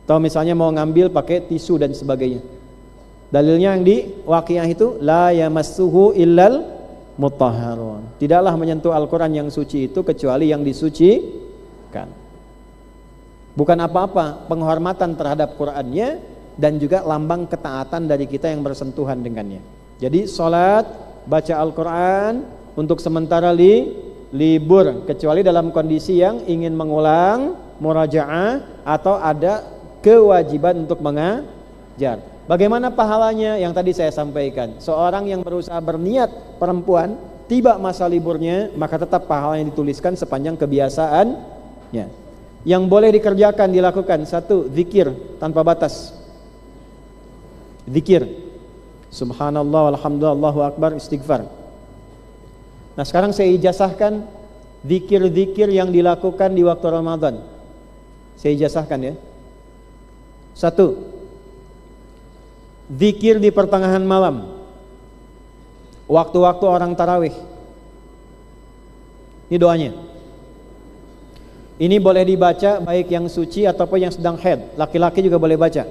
Atau misalnya mau ngambil pakai tisu dan sebagainya. Dalilnya yang di Waqiah itu la yamassuhu illal mutahharun. Tidaklah menyentuh Al-Qur'an yang suci itu kecuali yang disucikan. Bukan apa-apa, penghormatan terhadap Qur'annya dan juga lambang ketaatan dari kita yang bersentuhan dengannya. Jadi salat, baca Al-Qur'an untuk sementara libur, kecuali dalam kondisi yang ingin mengulang murajaah atau ada kewajiban untuk mengajar. Bagaimana pahalanya? Yang tadi saya sampaikan. Seorang yang berusaha berniat perempuan tiba masa liburnya, maka tetap pahalanya dituliskan sepanjang kebiasaannya. Yang boleh dikerjakan, dilakukan: satu, zikir tanpa batas. Zikir, subhanallah, alhamdulillah, Allahu akbar, istighfar. Nah, sekarang saya ijazahkan zikir-zikir yang dilakukan di waktu Ramadan. Saya ijazahkan ya. Satu, zikir di pertengahan malam, waktu-waktu orang tarawih. Ini doanya. Ini boleh dibaca baik yang suci ataupun yang sedang haid. Laki-laki juga boleh baca.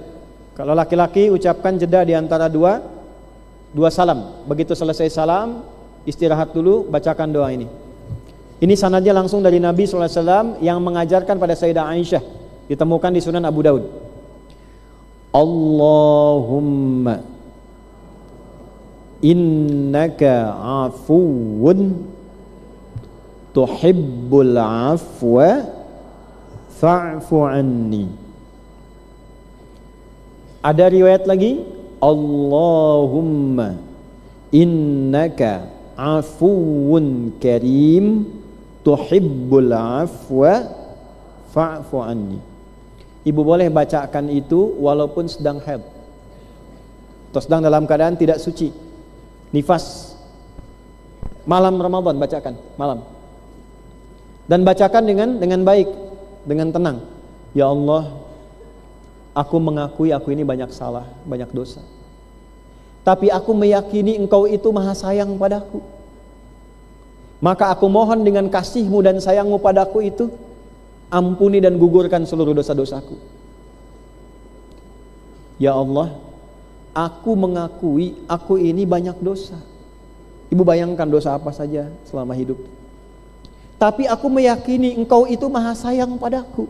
Kalau laki-laki ucapkan jeda di antara dua salam. Begitu selesai salam, istirahat dulu, bacakan doa ini. Ini sanadnya langsung dari Nabi SAW yang mengajarkan pada Sayyidah Aisyah. Ditemukan di Sunan Abu Daud. Allahumma innaka afuwun tuhibbul afwa fa'fu anni. Ada riwayat lagi, Allahumma innaka afuwun karim tuhibbul afwa fa'fu anni. Ibu boleh bacakan itu walaupun sedang haid atau sedang dalam keadaan tidak suci, nifas. Malam Ramadan bacakan, malam. Dan bacakan dengan baik, dengan tenang. Ya Allah, aku mengakui aku ini banyak salah, banyak dosa. Tapi aku meyakini Engkau itu maha sayang padaku. Maka aku mohon dengan kasih-Mu dan sayang-Mu padaku itu, ampuni dan gugurkan seluruh dosa-dosaku. Ya Allah, aku mengakui aku ini banyak dosa. Ibu bayangkan dosa apa saja selama hidup. Tapi aku meyakini Engkau itu maha sayang padaku.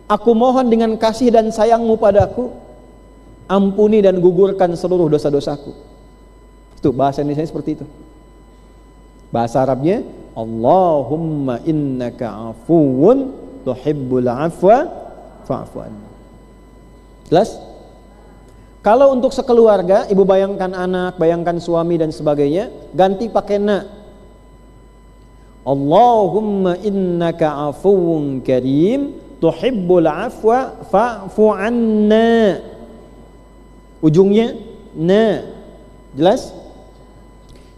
Aku mohon dengan kasih dan sayang-Mu padaku, ampuni dan gugurkan seluruh dosa-dosaku. Itu bahasa Indonesia seperti itu. Bahasa Arabnya, Allahumma innaka afuwun tuhibbul afwa fa'fu anni. Jelas? Kalau untuk sekeluarga, ibu bayangkan anak, bayangkan suami dan sebagainya, ganti pakai na. Allahumma innaka afuwun karim tuhibbul afwa fa'fu anna. Ujungnya na. Jelas?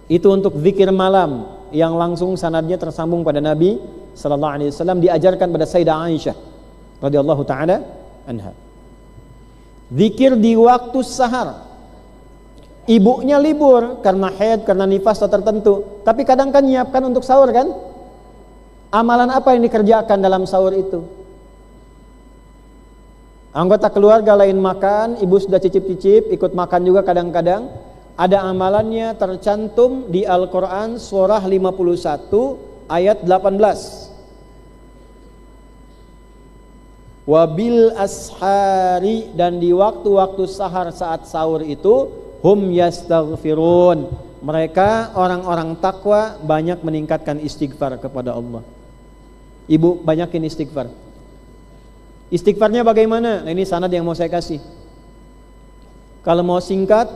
Itu untuk zikir malam yang langsung sanadnya tersambung pada Nabi sallallahu alaihi wasallam, diajarkan pada Sayyidah Aisyah radhiyallahu taala anha. Zikir di waktu sahar. Ibunya libur karena haid, karena nifas tertentu, tapi kadang kan nyiapkan untuk sahur kan? Amalan apa yang dikerjakan dalam sahur itu? Anggota keluarga lain makan, ibu sudah cicip-cicip, ikut makan juga kadang-kadang. Ada amalannya tercantum di Al-Quran surah 51 ayat 18. Wabil ashari, dan di waktu-waktu sahar saat sahur itu, hum yastaghfirun, mereka orang-orang takwa banyak meningkatkan istighfar kepada Allah. Ibu banyakin istighfar. Istighfarnya bagaimana? Nah, ini sanad yang mau saya kasih. Kalau mau singkat,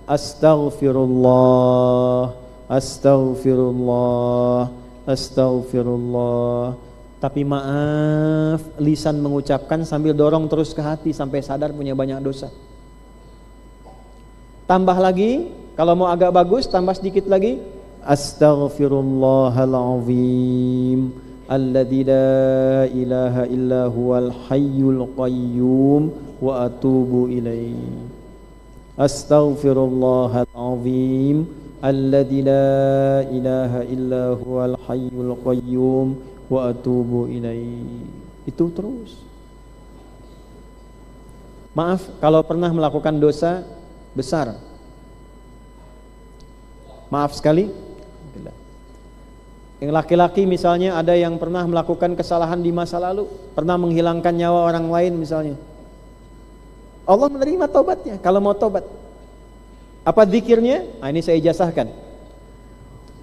astaghfirullah, astaghfirullah, astaghfirullah. Tapi maaf, lisan mengucapkan sambil dorong terus ke hati sampai sadar punya banyak dosa. Tambah lagi, kalau mau agak bagus, tambah sedikit lagi, astaghfirullahalazim alladzi la ilaha illa huwal hayyul qayyum wa atubu ilaihi. Astaghfirullahalazim alladzi la ilaha illa huwal hayyul qayyum wa atubu ilaihi. Itu terus. Maaf kalau pernah melakukan dosa besar. Maaf sekali. Yang laki-laki misalnya ada yang pernah melakukan kesalahan di masa lalu, pernah menghilangkan nyawa orang lain misalnya. Allah menerima taubatnya kalau mau taubat. Apa zikirnya? Nah, ini saya ijazahkan.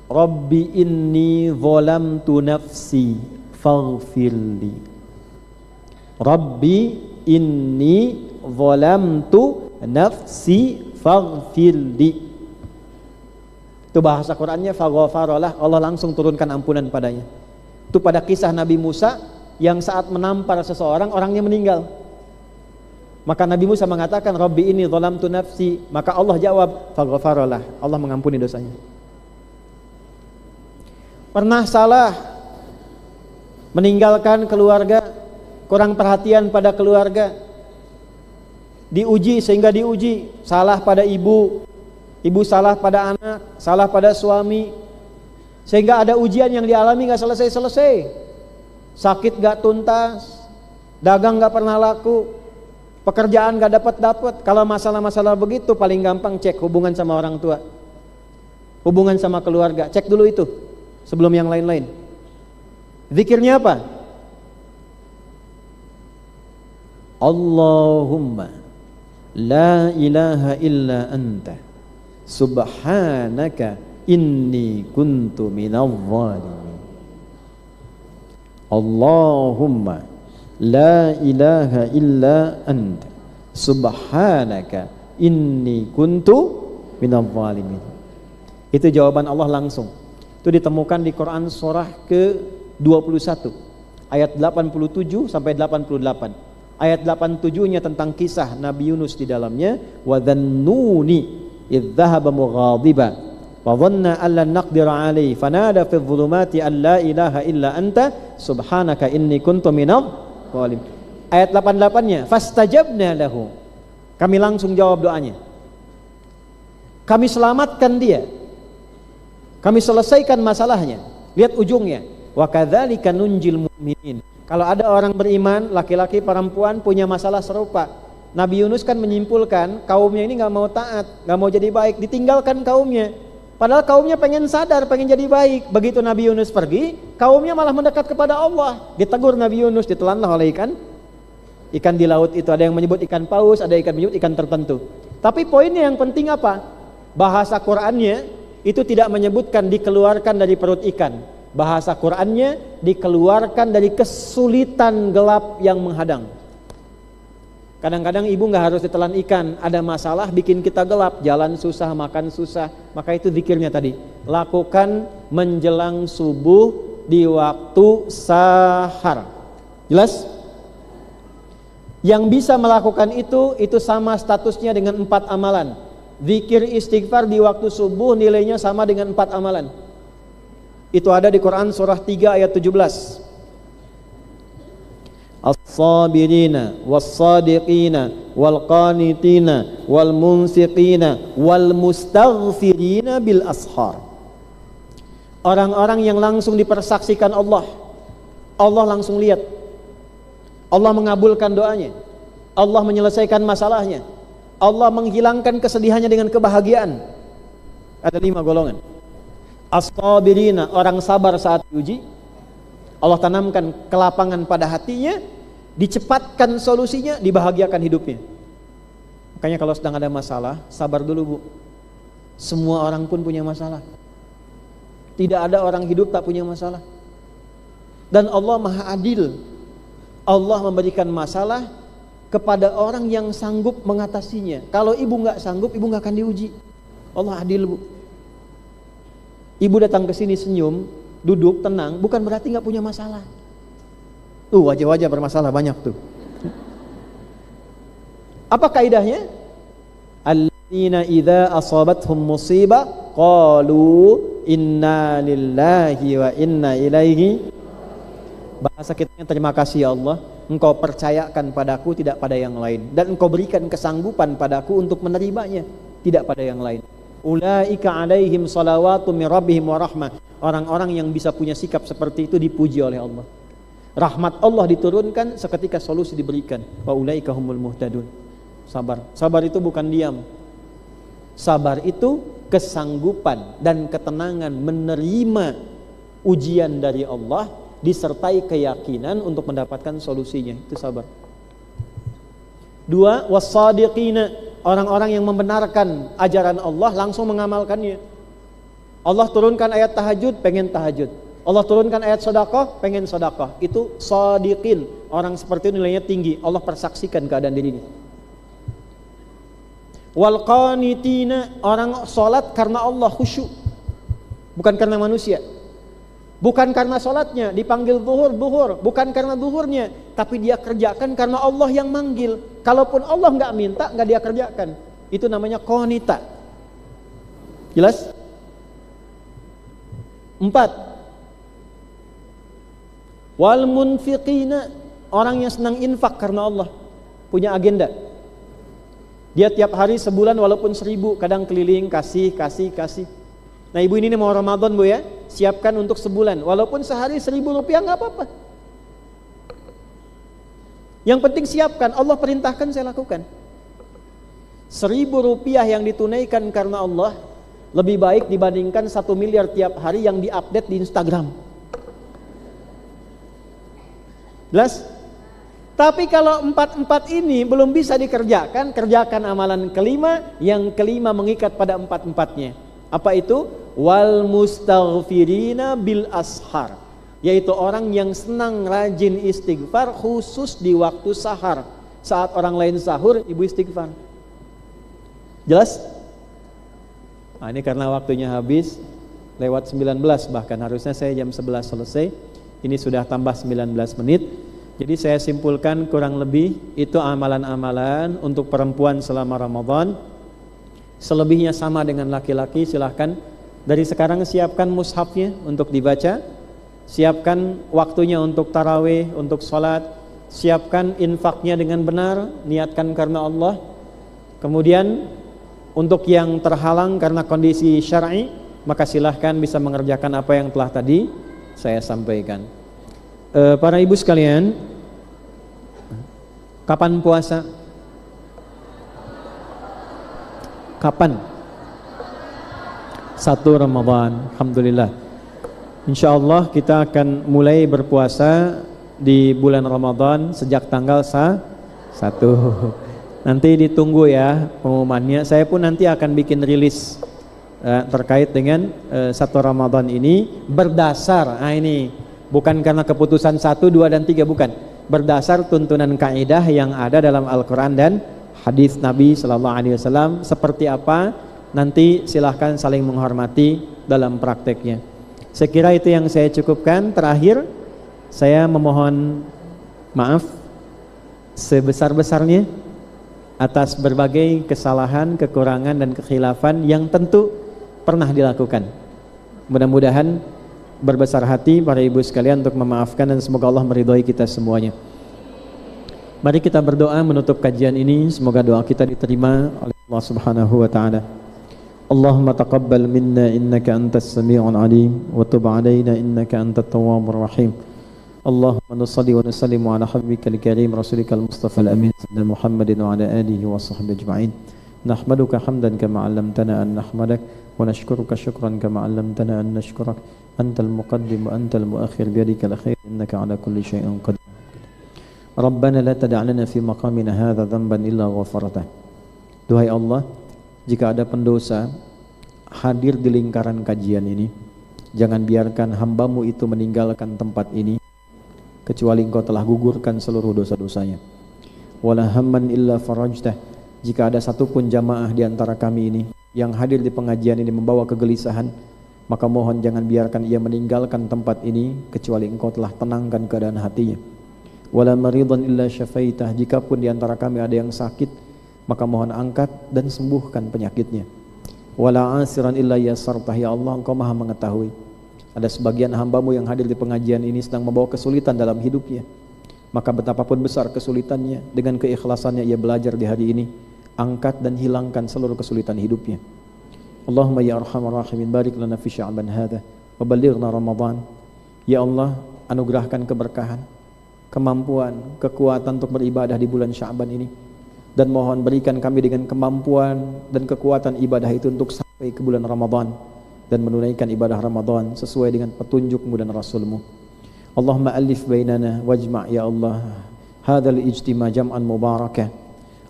Rabbi inni zalamtu nafsi faghfirli. Rabbi inni zalamtu nafsi faghfirli. Itu bahasa Qur'annya faghfaralah, Allah langsung turunkan ampunan padanya. Itu pada kisah Nabi Musa yang saat menampar seseorang, orangnya meninggal. Maka Nabi Musa mengatakan Rabbi inni zalamtu nafsi, maka Allah jawab faghfaralah, Allah mengampuni dosanya. Pernah salah meninggalkan keluarga, kurang perhatian pada keluarga, diuji sehingga diuji, salah pada ibu salah pada anak, salah pada suami, sehingga ada ujian yang dialami gak selesai-selesai, sakit gak tuntas, dagang gak pernah laku, pekerjaan gak dapat. Kalau masalah-masalah begitu paling gampang cek hubungan sama orang tua, hubungan sama keluarga, cek dulu itu sebelum yang lain-lain. Zikirnya apa? Allahumma la ilaha illa anta subhanaka inni kuntu minadh dhalimin. Allahumma la ilaha illa anta subhanaka inni kuntu minadh dhalimin. Itu jawaban Allah langsung. Itu ditemukan di Quran surah ke-21 ayat 87 sampai 88. Ayat 87-nya tentang kisah Nabi Yunus di dalamnya, wa dhannuni idh dhahaba mughadiban wa dhanna an lan naqdira alayhi fanada fi dhulumati an la ilaha illa anta subhanaka inni kuntu minadh dhalimin. Ayat 88-nya fastajabna lahu, kami langsung jawab doanya, kami selamatkan dia, kami selesaikan masalahnya. Lihat ujungnya, wa kadzalika nunjil mu'minin. Kalau ada orang beriman, laki-laki perempuan punya masalah serupa, Nabi Yunus kan menyimpulkan kaumnya ini gak mau taat, gak mau jadi baik, ditinggalkan kaumnya. Padahal kaumnya pengen sadar, pengen jadi baik. Begitu Nabi Yunus pergi, kaumnya malah mendekat kepada Allah. Ditegur Nabi Yunus, ditelanlah oleh ikan. Ikan di laut itu ada yang menyebut ikan paus, ada yang menyebut ikan tertentu. Tapi poinnya yang penting apa? Bahasa Qur'annya itu tidak menyebutkan dikeluarkan dari perut ikan. Bahasa Qur'annya dikeluarkan dari kesulitan gelap yang menghadang. Kadang-kadang ibu gak harus ditelan ikan, ada masalah bikin kita gelap, jalan susah, makan susah. Maka itu zikirnya tadi, lakukan menjelang subuh di waktu sahar. Jelas? Yang bisa melakukan itu sama statusnya dengan 4 amalan. Zikir istighfar di waktu subuh nilainya sama dengan 4 amalan. Itu ada di Quran surah 3 ayat 17. As-sabirina was-sadiqina wal-qanitina wal-munfiqina wal-mustaghfirina bil ashar. Orang-orang yang langsung dipersaksikan Allah. Allah langsung lihat. Allah mengabulkan doanya. Allah menyelesaikan masalahnya. Allah menghilangkan kesedihannya dengan kebahagiaan. Ada 5 golongan. As-sabirina, orang sabar saat diuji. Allah tanamkan kelapangan pada hatinya, dicepatkan solusinya, dibahagiakan hidupnya. Makanya kalau sedang ada masalah, sabar dulu bu. Semua orang pun punya masalah. Tidak ada orang hidup tak punya masalah. Dan Allah Maha Adil. Allah memberikan masalah kepada orang yang sanggup mengatasinya. Kalau ibu nggak sanggup, ibu nggak akan diuji. Allah adil bu. Ibu datang ke sini senyum, duduk tenang, bukan berarti nggak punya masalah. Tuh wajah-wajah bermasalah banyak tuh. Apa kaidahnya? Alladzina idza asabathum musibah qalu inna lillahi wa inna ilaihi. Bahasa kitanya, terima kasih ya Allah, Engkau percayakan padaku, tidak pada yang lain, dan Engkau berikan kesanggupan padaku untuk menerimanya, tidak pada yang lain. Ulaika alaihim salawatu min rabbihim wa rahmah. Orang-orang yang bisa punya sikap seperti itu dipuji oleh Allah. Rahmat Allah diturunkan seketika solusi diberikan. Wa ulaika humul muhtadun. Sabar. Sabar itu bukan diam. Sabar itu kesanggupan dan ketenangan menerima ujian dari Allah disertai keyakinan untuk mendapatkan solusinya. Itu sabar. 2, was-shadiqina, orang-orang yang membenarkan ajaran Allah langsung mengamalkannya. Allah turunkan ayat tahajud, pengen tahajud. Allah turunkan ayat sedekah, pengen sedekah. Itu shadiqin. Orang seperti itu nilainya tinggi. Allah persaksikan keadaan dirinya. Wal qanitina, orang salat karena Allah khusyuk, bukan karena manusia. Bukan karena salatnya dipanggil zuhur, bukan karena zuhurnya, tapi dia kerjakan karena Allah yang manggil. Kalaupun Allah enggak minta, enggak dia kerjakan. Itu namanya qanita. Jelas? 4, wal munfiqina, orang yang senang infak karena Allah, punya agenda. Dia tiap hari sebulan walaupun 1000, kadang keliling kasih. Nah ibu ini mau Ramadan bu ya, siapkan untuk sebulan, walaupun sehari 1000 rupiah nggak apa-apa. Yang penting siapkan, Allah perintahkan saya lakukan. 1000 rupiah yang ditunaikan karena Allah lebih baik dibandingkan 1 miliar tiap hari yang diupdate di Instagram. Jelas? Tapi kalau 4 ini belum bisa dikerjakan, kerjakan amalan kelima. Yang kelima mengikat pada 4-4-nya. Apa itu? Wal mustaghfirina bil ashar, yaitu orang yang senang rajin istighfar khusus di waktu sahar. Saat orang lain sahur, ibu istighfar. Jelas? Nah, ini karena waktunya habis, lewat 19 bahkan, harusnya saya jam 11 selesai. Ini sudah tambah 19 menit. Jadi saya simpulkan kurang lebih itu amalan-amalan untuk perempuan selama Ramadan. Selebihnya sama dengan laki-laki. Silahkan dari sekarang siapkan mushafnya untuk dibaca, siapkan waktunya untuk tarawih, untuk sholat, siapkan infaknya dengan benar, niatkan karena Allah. Kemudian untuk yang terhalang karena kondisi syar'i, maka silahkan bisa mengerjakan apa yang telah tadi saya sampaikan. Para ibu sekalian, kapan puasa? Kapan? 1 Ramadan. Alhamdulillah. Insyaallah kita akan mulai berpuasa di bulan Ramadan sejak tanggal 1. Nanti ditunggu ya pengumumannya. Saya pun nanti akan bikin rilis terkait dengan 1 Ramadan ini berdasar. Nah ini bukan karena keputusan 1, 2, dan 3, bukan. Berdasar tuntunan kaidah yang ada dalam Al-Quran dan hadis Nabi Sallallahu Alaihi Wasallam. Seperti apa nanti silahkan saling menghormati dalam prakteknya. Saya kira itu yang saya cukupkan. Terakhir saya memohon maaf sebesar-besarnya atas berbagai kesalahan, kekurangan, dan kekhilafan yang tentu pernah dilakukan. Mudah-mudahan berbesar hati para ibu sekalian untuk memaafkan, dan semoga Allah meridhai kita semuanya. Mari kita berdoa menutup kajian ini. Semoga doa kita diterima oleh Allah Subhanahu wa taala. Allahumma taqabbal minna innaka antas sami'ul alim wa tub 'alaina innaka antat tawwabur rahim. Allahumma nusalli wa nusallimu ala habibikal karim rasulikal mustafa al-amin sayyidina Muhammadin wa ala alihi wa sahbihi ajma'in. Nahmaduka hamdan kama 'allamtana an nahmadak wa nashkuruka syukran kama 'allamtana an nashkurak. Antal muqaddim wa antal muakhir biyadikal khair innaka ala kulli syai'in qadir. Rabbana la tada' lana fi maqamina hadza dhanban illa ghafartah. Duhai Allah, jika ada pendosa hadir di lingkaran kajian ini, jangan biarkan hambamu itu meninggalkan tempat ini kecuali engkau telah gugurkan seluruh dosa-dosanya. Wala hamman illa farajtah. Jika ada satupun jamaah di antara kami ini yang hadir di pengajian ini membawa kegelisahan, maka mohon jangan biarkan ia meninggalkan tempat ini kecuali engkau telah tenangkan keadaan hatinya. Wala maridan illa syafaitah. Jikapun di antara kami ada yang sakit, maka mohon angkat dan sembuhkan penyakitnya. Wala asiran illa yasartah. Ya Allah, engkau maha mengetahui. Ada sebagian hambamu yang hadir di pengajian ini sedang membawa kesulitan dalam hidupnya. Maka betapapun besar kesulitannya, dengan keikhlasannya ia belajar di hari ini, angkat dan hilangkan seluruh kesulitan hidupnya. Allahumma ya arhamar rahimin, barik lana fi sya'ban hadha wa ballighna Ramadan. Ya Allah, anugerahkan keberkahan, kemampuan, kekuatan untuk beribadah di bulan Sya'ban ini. dan mohon berikan kami dengan kemampuan dan kekuatan ibadah itu untuk sampai ke bulan Ramadan dan menunaikan ibadah Ramadan sesuai dengan petunjuk-Mu dan Rasul-Mu. Allahumma alif bainana wajma' ya Allah hadzal ijtima' jam'an mubarakah.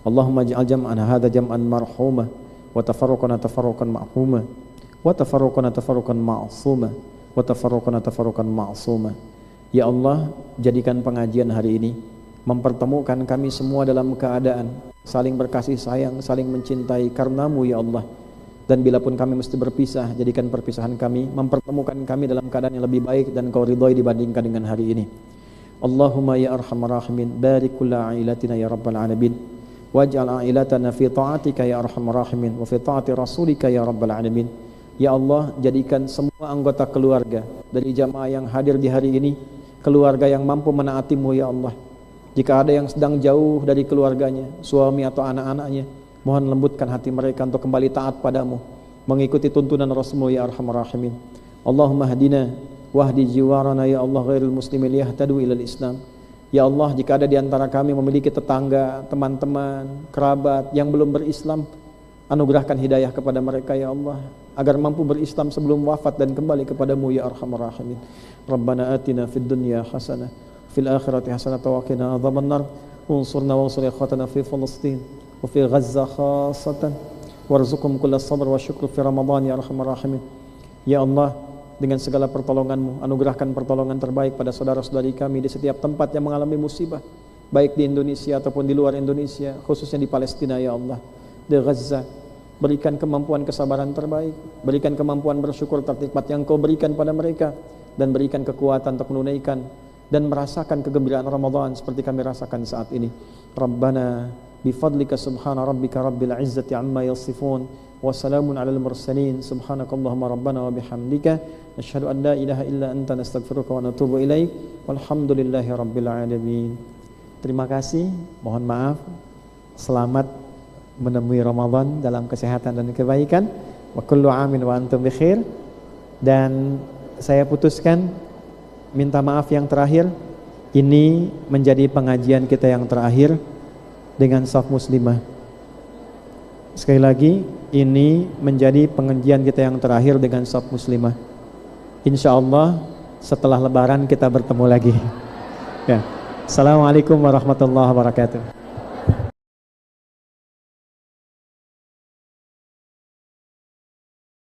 Allahumma ij'al jam'ana hadza jam'an marhuma wa tafarruqana tafarruqan ma'huma wa tafarruqana tafarruqan ma'suma wa tafarruqana tafarruqan ma'suma. Ya Allah, jadikan pengajian hari ini mempertemukan kami semua dalam keadaan saling berkasih sayang, saling mencintai karenamu ya Allah. Dan bila pun kami mesti berpisah, jadikan perpisahan kami mempertemukan kami dalam keadaan yang lebih baik dan Kau ridhoi dibandingkan dengan hari ini. Allahumma ya arhamar rahimin, barik kulla ailatina ya rabbal alamin, waj'al ailatana fi ta'atika ya arhamar rahimin wa fi ta'ati rasulika ya rabbal alamin. Ya Allah, jadikan semua anggota keluarga dari jamaah yang hadir di hari ini keluarga yang mampu menaati-Mu ya Allah. Jika ada yang sedang jauh dari keluarganya, suami atau anak-anaknya, mohon lembutkan hati mereka untuk kembali taat padamu, mengikuti tuntunan Rasul-Mu ya arhamar rahimin. Allahumma hadina wahdi jiwarana ya Allah ghairil muslimin yahtadu ilal Islam. Ya Allah, jika ada di antara kami memiliki tetangga, teman-teman, kerabat yang belum berislam, anugerahkan hidayah kepada mereka ya Allah, agar mampu berislam sebelum wafat dan kembali kepadamu ya arhamar rahimin. Rabbana atina fid dunya hasanah fil akhirati hasanatan wa qina adzabannar unsurna wa unsur ikhwatana fi Filistin wa fi Gaza khassatan warzuqhum kullas sabr wa syukr fi Ramadan ya arhamar rahimin. Ya Allah, dengan segala pertolongan-Mu anugerahkan pertolongan terbaik pada saudara-saudari kami di setiap tempat yang mengalami musibah, baik di Indonesia ataupun di luar Indonesia, khususnya di Palestina ya Allah, di Gaza. Berikan kemampuan kesabaran terbaik, berikan kemampuan bersyukur ternikmat yang Kau berikan pada mereka, dan berikan kekuatan untuk menunaikan dan merasakan kegembiraan Ramadan seperti kami rasakan saat ini. Rabbana bifadlika subhana rabbika rabbil izzati amma yasifun wa salamun alal mursalin subhanakallahumma rabbana wa bihamdika nashhadu an la ilaha illa anta nastaghfiruka wa natubu ilaik walhamdulillahi rabbil alamin. Terima kasih, mohon maaf. Selamat menemui Ramadan dalam kesehatan dan kebaikan. Wa kullu amin wa antum bikhair. Dan saya putuskan minta maaf yang terakhir, ini menjadi pengajian kita yang terakhir dengan shaf muslimah. Sekali lagi, ini menjadi pengajian kita yang terakhir dengan shaf muslimah. InsyaAllah setelah lebaran kita bertemu lagi ya. Assalamualaikum warahmatullahi wabarakatuh.